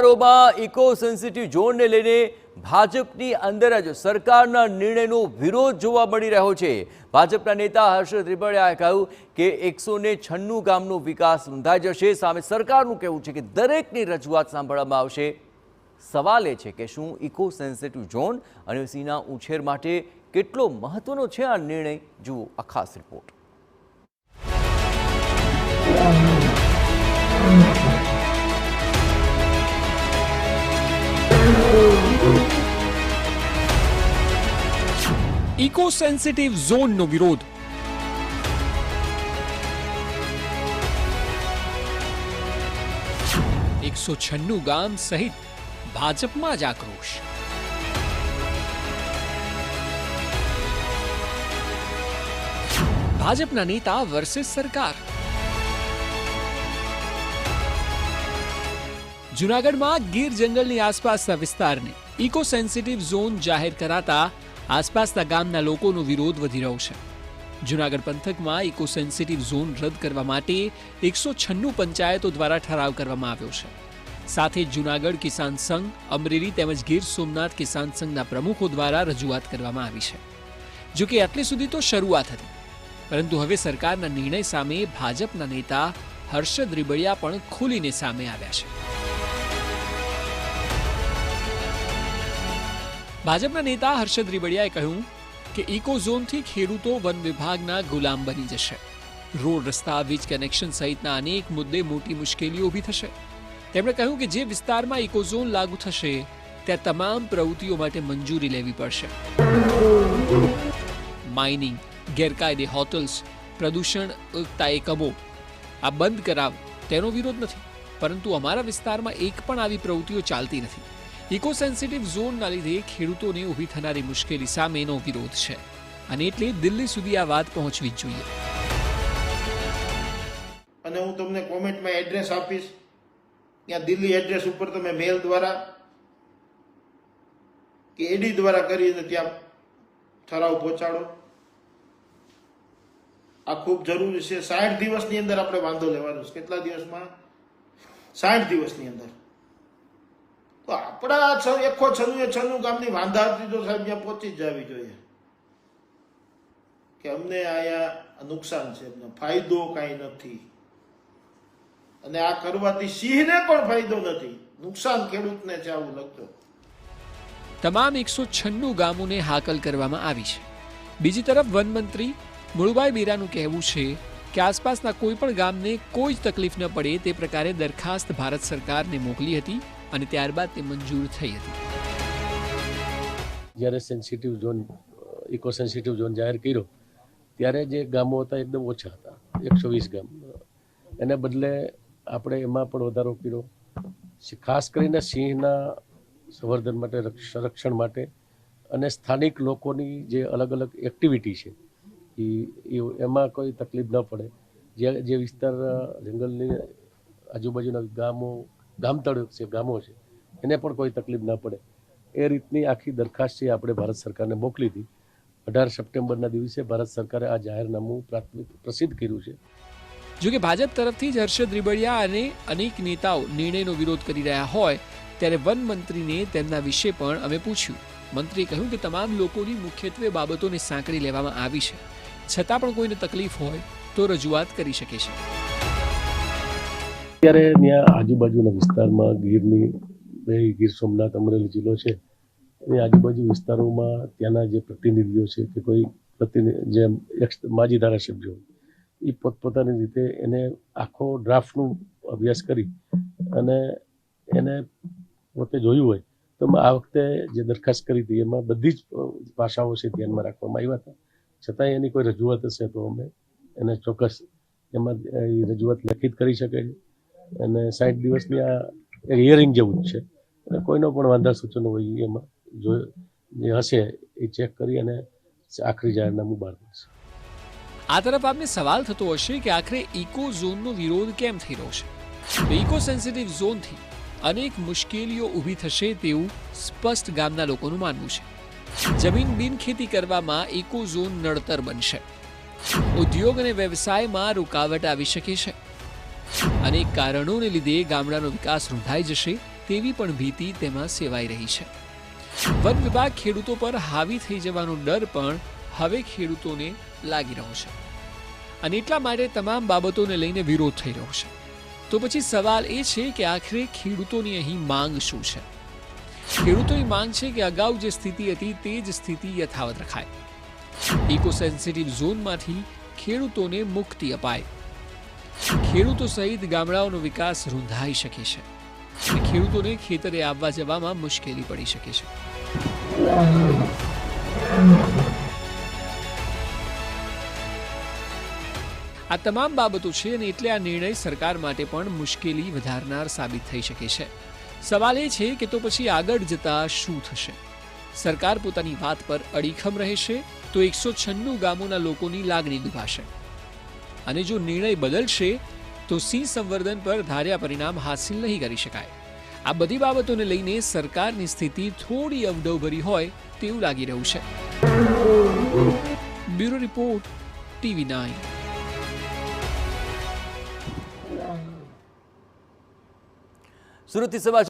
વિસ્તારોમાં eco sensitive ઝોનને લઈને ભાજપની અંદર જ સરકારના નિર્ણયનો વિરોધ જોવા મળી રહ્યો છે। ભાજપના નેતા હર્ષ ત્રિપડિયાએ કહ્યું કે 196 ગામનો વિકાસ નોંધાઈ જશે। સામે સરકારનું કહેવું છે કે દરેકની રજૂઆત સાંભળવામાં આવશે। સવાલ એ છે કે શું ઇકો સેન્સિટિવ ઝોન અને સિંહના ઉછેર માટે કેટલો મહત્વનો છે આ નિર્ણય? જુઓ આ ખાસ રિપોર્ટ। ઇકો સેન્સિટિવ ઝોનનો વિરોધ। $196 ગામ સહિત ભાજપમાં જ આક્રોશ। ભાજપના નેતા વર્સેસ સરકાર। જૂનાગઢમાં ગીર જંગલની આસપાસના વિસ્તારને ઇકો સેન્સિટિવ ઝોન જાહેર કરાતા આસપાસના ગામના લોકોનો વિરોધ વધી રહ્યો છે। જૂનાગઢ પંથકમાં ઇકો સેન્સિટિવ ઝોન રદ કરવા માટે 196 પંચાયતો દ્વારા ઠરાવ કરવામાં આવ્યો છે। સાથે જૂનાગઢ કિસાન સંઘ, અમરેલી તેમજ ગીર સોમનાથ કિસાન સંઘના પ્રમુખો દ્વારા રજૂઆત કરવામાં આવી છે। જો કે આટલી સુધી તો શરૂઆત હતી, પરંતુ હવે સરકારના નિર્ણય સામે ભાજપના નેતા હર્ષ ત્રિપડિયા પણ ખુલીને સામે આવ્યા છે। ભાજપના નેતા હર્ષ ત્રિપડિયાએ કહ્યું કે ઇકો ઝોનથી ખેડૂતો વન વિભાગના ગુલામ બની જશે। રોડ, રસ્તા, વીજ કનેક્શન સહિતના અનેક મુદ્દે મોટી મુશ્કેલીઓ ઊભી થશે। તેમણે કહ્યું કે જે વિસ્તારમાં ઇકો ઝોન લાગુ થશે ત્યાં તમામ પ્રવૃત્તિઓ માટે મંજૂરી લેવી પડશે। માઇનિંગ, ગેરકાયદે હોટલ્સ, પ્રદૂષણયુક્ત એકમો આ બંધ કરાવ તેનો વિરોધ નથી, પરંતુ અમારા વિસ્તારમાં એક પણ આવી પ્રવૃત્તિઓ ચાલતી નથી। ઇકો સેન્સિટિવ ઝોનના લીધે ખેડૂતોને ઊભી થનારી મુશ્કેલી સામેનો વિરોધ છે અને એટલે દિલ્હી સુધી આ વાત પહોંચવી જ જોઈએ। અને હું તમને કોમેન્ટમાં એડ્રેસ આપીશ, ત્યાં દિલ્હી એડ્રેસ ઉપર તમે મેલ દ્વારા કે એડી દ્વારા કરીને ત્યાં ઠરાવ પહોંચાડો। આ ખૂબ જરૂરી છે। 60 દિવસની અંદર આપણે વાંધો લેવાનો છે। કેટલા દિવસમાં? 60 દિવસની અંદર। તો આપણા 196 ગામની વાંધા હતી તો સાહેબ ત્યાં પહોંચી જ જવી જોઈએ કે અમને અહીંયા નુકસાન છે, અમને ફાયદો કાંઈ નથી, અને આ કરવાથી સિંહને પણ ફાયદો નથી, નુકસાન ખેડૂતને છે, આવું લખજો। તમામ 196 ગામોને હાકલ કરવામાં આવી છે। બીજી તરફ વન મંત્રી મુળુભાઈ બેરાનું કહેવું છે કે આસપાસના કોઈ પણ ગામને કોઈ જ તકલીફ ન પડે તે પ્રકારે દરખાસ્ત ભારત સરકારને મોકલી હતી અને ત્યારબાદ તે મંજૂર થઈ હતી। જ્યારે sensitive zone, eco sensitive zone જાહેર કર્યો ત્યારે જે ગામો હતા એકદમ ઓછા હતા, 120 ગામ। એને બદલે આપણે એમાં પણ વધારો કર્યો, ખાસ કરીને સિંહના સંવર્ધન માટે, સંરક્ષણ માટે અને સ્થાનિક લોકોની જે અલગ અલગ એક્ટિવિટી છે એમાં કોઈ તકલીફ ન પડે। જે વિસ્તાર જંગલની આજુબાજુના ગામતળ છે, ગામો છે, એને પણ કોઈ તકલીફ ના પડે એ રીતની આખી દરખાસ્ત છે આપણે ભારત સરકારને મોકલી હતી। 18 સપ્ટેમ્બરના દિવસે ભારત સરકારે આ જાહેરનામું પ્રસિદ્ધ કર્યું છે। જો કે ભાજપ તરફથી જ હર્ષ ત્રિપડિયા અને અનેક નેતાઓ નિર્ણયનો વિરોધ કરી રહ્યા હોય ત્યારે વન મંત્રીને તેમના વિશે પણ અમે પૂછ્યું। મંત્રીએ કહ્યું કે તમામ લોકોની મુખ્યત્વે બાબતોને સાંકળી લેવામાં આવી છે, છતાં પણ કોઈને તકલીફ હોય તો રજૂઆત કરી શકે છે। અત્યારે ત્યાં આજુબાજુના વિસ્તારમાં ગીર સોમનાથ, અમરેલી જિલ્લો છે, એ આજુબાજુ વિસ્તારોમાં ત્યાંના જે પ્રતિનિધિઓ છે કે કોઈ જે માજી ધારાસભ્યો એ પોતપોતાની રીતે એને આખો ડ્રાફ્ટનું અભ્યાસ કરી અને એને પોતે જોયું હોય તો આ વખતે જે દરખાસ્ત કરી હતી એમાં બધી જ ભાષાઓ છે ધ્યાનમાં રાખવામાં આવ્યા હતા। છતાંય એની કોઈ રજૂઆત હશે તો અમે એને ચોક્કસ એમાં રજૂઆત લેખિત કરી શકે છે અને 60 દિવસની આ હિયરિંગ જેવું જ છે અને કોઈનો પણ વાંધા સૂચનો હોય એમાં જો જે હશે એ ચેક કરી અને આખરી જાહેરનામું બહાર પડશે। આ તરફ આપને સવાલ થતો હશે કે આખરે ઇકો ઝોનનો વિરોધ કેમ થઈ રહ્યો છે? તો ઇકો સેન્સિટિવ ઝોનથી અનેક મુશ્કેલીઓ ઊભી થશે તેવું સ્પષ્ટ ગામના લોકોનું માનવું છે। જમીન બિનખેતી કરવામાં ઇકો ઝોન નડતર બનશે। ઉદ્યોગ અને વ્યવસાયમાં રૂકાવટ આવી શકે છે। અનેક કારણોને લીધે ગામડાનો વિકાસ રૂંધાઈ જશે તેવી પણ ભીતિ તેમાં સેવાઈ રહી છે. વન વિભાગ ખેડૂતો પર હાવી થઈ જવાનો ડર પણ હવે ખેડૂતોને લાગી રહ્યો છે અને એટલા માટે તમામ બાબતોને લઈને વિરોધ થઈ રહ્યો છે. તો પછી સવાલ એ છે કે આખરે ખેડૂતોની અહીં માંગ શું છે? ખેડૂતોની માંગ છે કે અગાઉ જે સ્થિતિ હતી તે જ સ્થિતિ યથાવત રખાય. ઇકો સેન્સિટિવ ઝોનમાંથી ખેડૂતોને મુક્તિ અપાય. ખેડૂતો સહિત ગામડાઓનો વિકાસ રૂંધાઈ શકે છે. ખેડૂતોને ખેતરે આવવા જવામાં મુશ્કેલી પડી શકે છે. આ તમામ બાબતો છે અને એટલે આ નિર્ણય સરકાર માટે પણ મુશ્કેલી વધારનાર સાબિત થઈ શકે છે. સવાલ એ છે કે તો પછી આગળ જતા શું થશે? સરકાર પોતાની વાત પર અડીખમ રહેશે તો 196 ગામોના લોકોની લાગણી દુભાશે અને જો નિર્ણય બદલશે તો સિંહ સંવર્ધન પર ધાર્યા પરિણામ હાંસિલ નહીં કરી શકાય. આ બધી બાબતોને લઈને સરકારની સ્થિતિ થોડી અવઢવભરી હોય તેવું લાગી રહ્યું છે. Bureau report, TV9. સુરતથી સમાચાર